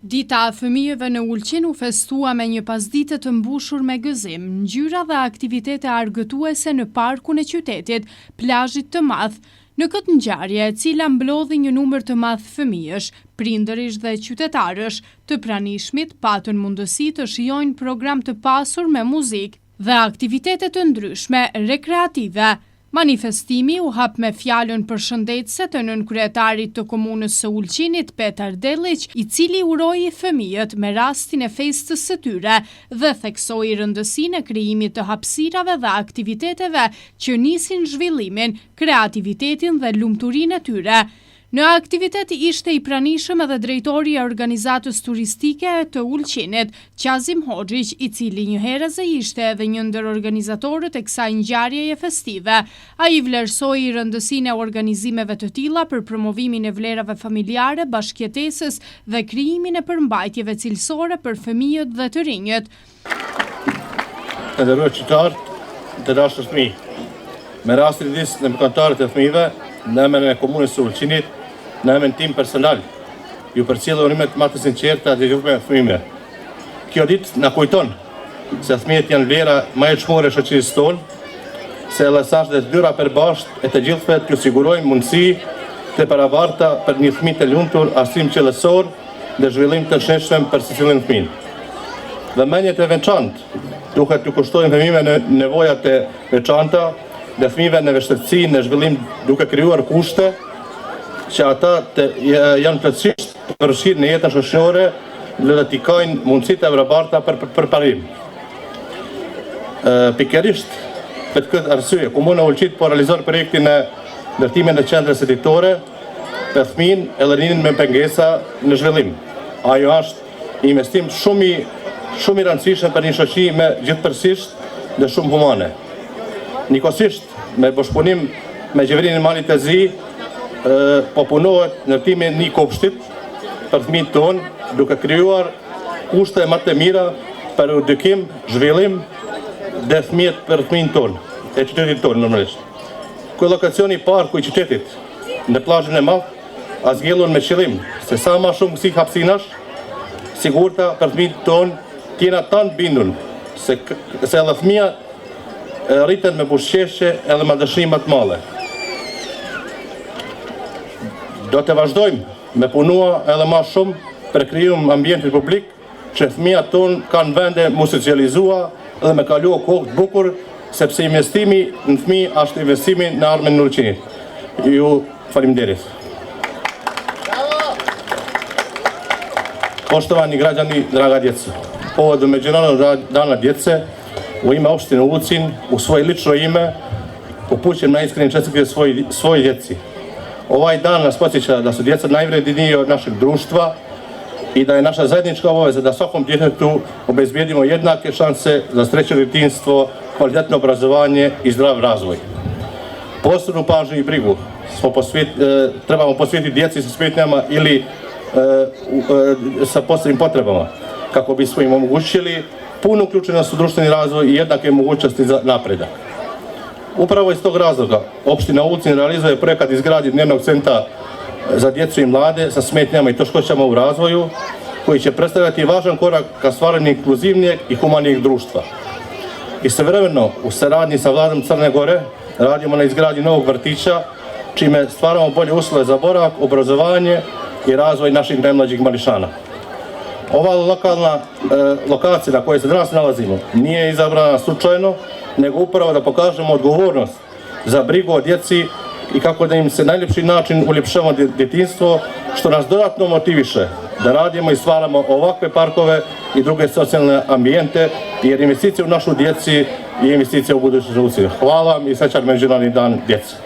Dita e fëmijëve në Ulqin u festua me një pasdite të mbushur me gëzim, ngjyra dhe aktivitete argëtuese në parkun e qytetit, plazhit të madh. Në këtë ngjarje, e cila mblodhi një numër të madh fëmijësh, prindërish dhe qytetarësh të pranishmit patën mundësi të shijojnë program të pasur me muzikë dhe aktivitete të ndryshme rekreative. Manifestimi u hap me fjalën përshëndetëse të nënkryetarit të komunës së Ulqinit, Petar Delliq, i cili uroi fëmijët me rastin e festës së tyre dhe theksoi rëndësinë e krijimit të hapësirave dhe aktiviteteve që nisin zhvillimin, kreativitetin dhe lumturinë e tyre. Në aktivitet ishte i pranishëm edhe drejtori i organizatës turistike të Ulqinit, Qazim Hoxhiq, i cili njëherëse ishte edhe një ndër organizatorët e kësaj ngjarjeje festive. Ai vlerësoi rëndësinë e organizimeve të tilla për promovimin e vlerave familjare, bashkëjetesës dhe krijimin e përmbajtjeve cilësore për fëmijët dhe të rinjët. Nderuar qytetarë, të dashur fëmijë, me rastin e ditës në mëkatarët e fëmijëve, në emër e komunës së Ulqinit, në emër tim personal, ju përcjell urimet më të sinqerta dhe me fëmijëve. Kjo ditë na kujton se fëmijët janë vlera më e çmuar e shoqërisë tonë, se llasash dhe dyra përbashkët e të gjithëve t'ju sigurojnë mundësi të barabarta për një fëmijë të lumtur, arsim qellësor dhe zhvillim të shëndetshëm për secilin fëmijë. Vëmendjet e veçantë duhet t'ju kushtojnë fëmijëve në nevojat e veçanta dhe fëmijëve në vështirësi në zhvillim, duke krijuar kushte që ata janë plotësisht përfshirë në jetën shoqërore dhe t'i kanë mundësitë e barabarta për përparim. Pikërisht për këtë arsye, Komuna e Ulqinit po realizon projektin e ndërtimit të qendrës editore për fëmijën e rinjin me pengesa në zhvillim. Ajo është investim shumë i rëndësishëm për një shoqëri me gjithëpërsisht dhe shumë humane. Njëkohësisht, me bashkëpunim me qeverinë e Malit të Zi, po punohet ndërtimi një kopshtit për fëmijët tonë, duke krijuar kushte më të mira për edukim, zhvillim dhe fëmijët për fëmijën tonë, e qytetit tonë normalisht. Ky lokacioni i parku i qytetit në plazhin e madh, zgjedhur me qëllim se sa më shumë si hapësinash, sigurta për fëmijët tonë, t'jena tanë bindur se edhe fëmija rriten me buzëqeshje edhe me dëshirë të mëdha. Do të vazhdojmë me punua edhe më shumë për krijim ambientin publik që fëmijët tonë kanë vende mu socializua dhe me kalu kohë të bukur, sepse investimi në fëmijë është investimi në ardhmen në Ulqinit. Ju faleminderit. Poštovani građani, draga djeco, povodom Međunarodnog dana djece, u ime opštine Ulcin, u svoje lično ime, upućujem najiskrene čestitke svoj djeci. Ovaj dan nas podsjeća da su djeca najvredniji dio našeg društva i da je naša zajednička obaveza da svakom djetetu obezbijedimo jednake šanse za srećno djetinjstvo, kvalitetno obrazovanje i zdrav razvoj. Posebnu pažnju i brigu trebamo posvetiti djeci sa smetnjama ili sa posebnim potrebama, kako bismo im omogućili punu uključenost u društveni razvoj i jednake mogućnosti za napredak. Upravo iz tog razloga opština Ulcin realizuje projekat izgradnje dnevnog centra za djecu i mlade sa smetnjama i teškoćama u razvoju, koji će predstavljati važan korak ka stvaranju inkluzivnijeg i humanijeg društva. Istovremeno, u saradnji sa Vladom Crne Gore, radimo na izgradnji novog vrtića, čime stvaramo bolje uslove za boravak, obrazovanje i razvoj naših najmlađih mališana. Ova lokacija na kojoj se danas nalazimo nije izabrana slučajno, nego upravo da pokažemo odgovornost za brigu o djeci i kako da im se na najljepši način uljepšamo djetinjstvo, što nas dodatno motiviše da radimo i stvaramo ovakve parkove i druge socijalne ambijente, jer investicija u našu djeci je investicija u budućnost. Hvala vam i srećan Međunarodni dan djece.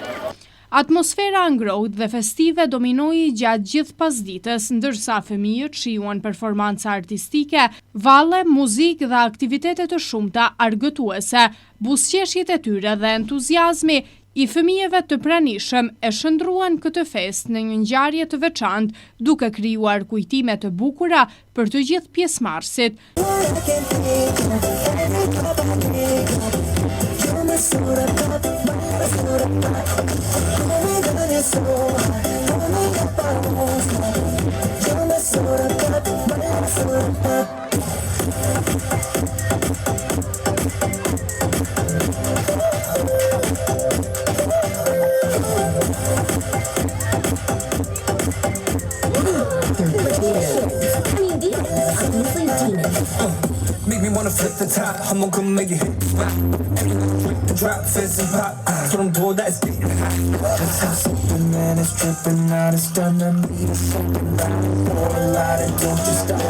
Atmosfera ngrohtë dhe festive dominoi gjatë gjithë pasditës, ndërsa fëmijët shijuan performanca artistike, valle, muzikë dhe aktivitete të shumta argëtuese. Buzëqeshjet e tyre dhe entuziazmi i fëmijëve të pranishëm e shndruan këtë festë në një ngjarje të veçantë, duke krijuar kujtime të bukura për të gjithë pjesëmarrësit. So Make me wanna flip the top, I'm gonna come make it hit the spot. Drip the drop, fizz and pop. That's what I'm doing, that's getting hot. That's how something, man, is dripping out. It's done to me, it's something down. Pour a lot and don't you stop.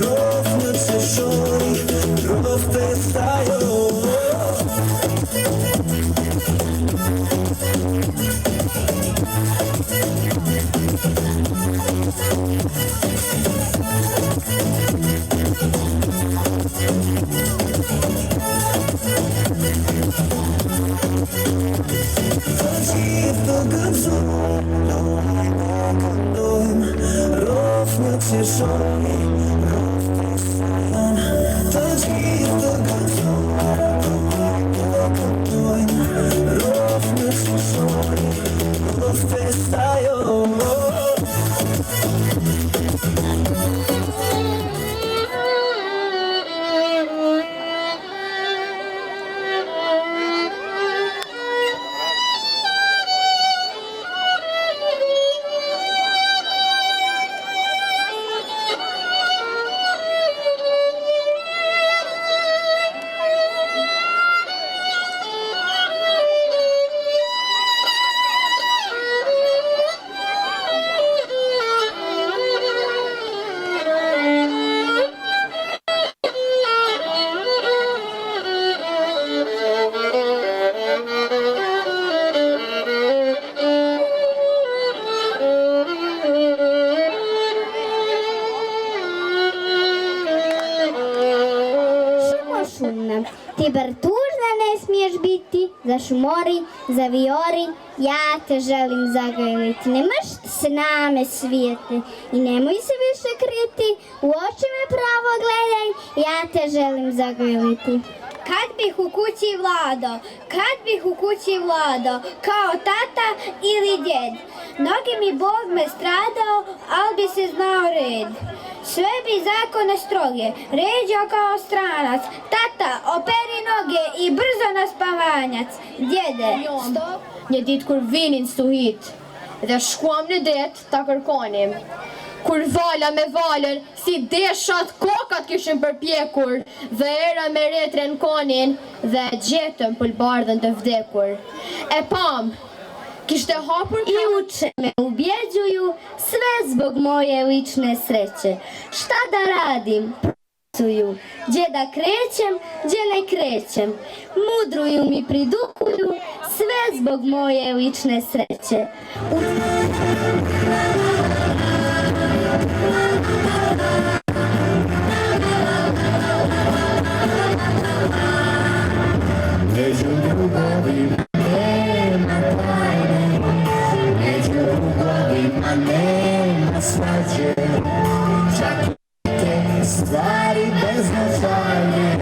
Ровно все шори, ровно стаю. Temperatura ne smiješ biti, zašumori, zavijori, ja te želim zagrliti. Ne mršti se name svijetli i nemoj se više kriti, u oči me pravo gledaj, ja te želim zagrliti. Kad bih u kući vladao, kad bih u kući vladao, kao tata ili djed. Mnogi mi Bog me stradao, al bi se znao red. Sve bi zakone stroge, ređao kao stranac. Tata, operi noge i brzo na spavanjac. Djede, stop. Një ditë kur vinin stuhit dhe shkuam në det ta kërkonim. Kur vala me valër, si deshat kokat kishin përpjekur, dhe era me retren konin dhe gjetëm pëlbardhën të vdekur. E pam, kishte hapur I uče me ubjeđuju, sve zbog moje lične sreće. Šta da radim? Gdje da krećem, gdje ne krećem. Mudruju mi pridukuju, sve zbog moje lične sreće. Među ljubavima nema tajne, među ljubavima nema svađe, čak i te stvari beznačajne,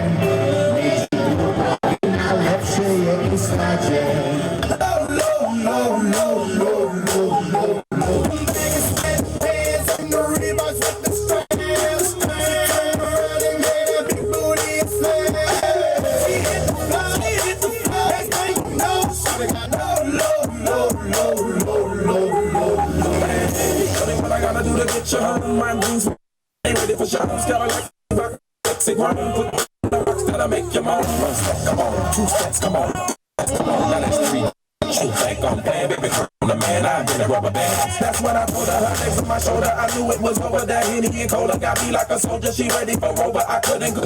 među ljubavima lepše je i slađe. Get your home, my blues ain't ready for shows. Gotta like sexy grown. Put the rocks that'll make your moan. One step, come on, two steps, come on. Come on, now that's three. You think I'm bad, baby, I'm the man. I've been a rubber band. That's when I put her next to my shoulder. I knew it was over. That Henny and Cola got me like a soldier. She ready for Rover. I couldn't go.